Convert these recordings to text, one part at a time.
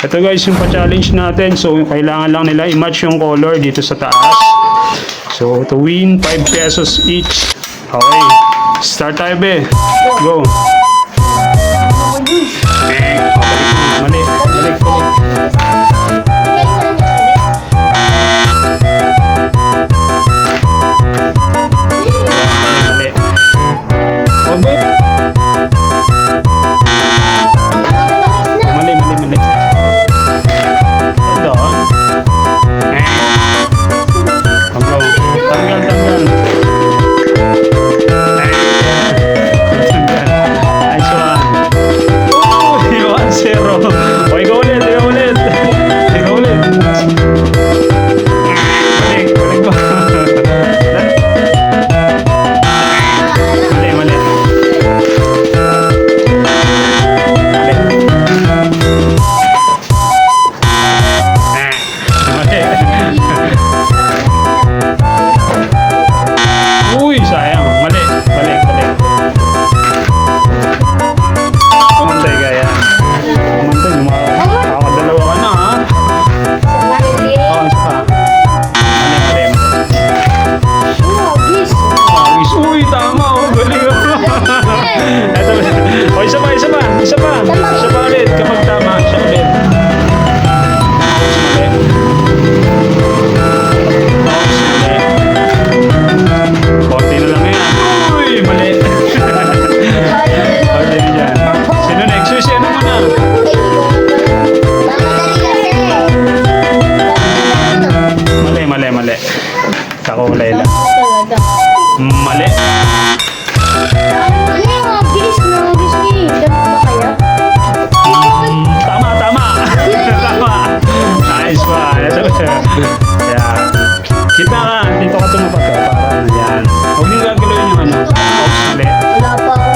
Ito guys, yung pa-challenge natin. So, kailangan lang nila i-match yung color dito sa taas. So, to win, 5 pesos each. Okay. Start tayo, be. Go. Mali. Balik. Isa pa ulit. Kapag tama, siya ulit. Konti na lang yan. Uy, mali. Okay, dyan. Sino next? Susi, ano mo na? Mali. Kakulay lang. Mali. Nice one. Yeah. Kita ka. Dito ka tumapat ka. Para na yan. Huwag niyong gagawin yung ano. Oops, mali. Wala pa ako.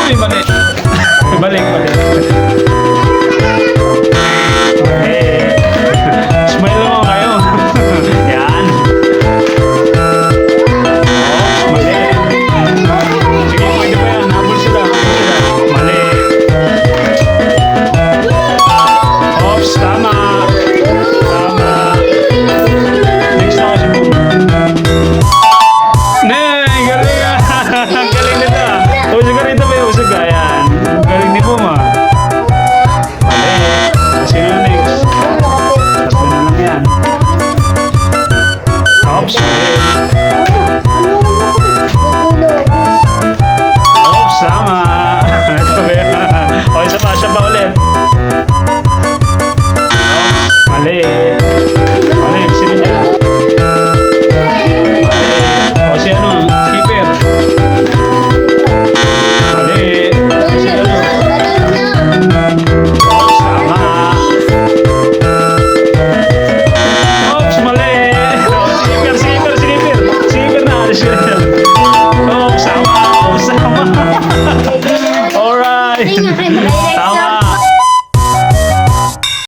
Uy, mali. Balik. Smile naman kayo. Yan. Oops, mali. Sige, pwede pa yan. Habol sila. Mali. Oops, tama. Next na kasi po. Neng, galing ka. Galing nila. Usag ka rito ba yung usag ka? Yan. Galing ni Puma. Mali. Sino na next? Tatlo na lang yan. Oops, mali. Oops, tama. Ito ba yan? O, isa pa ulit.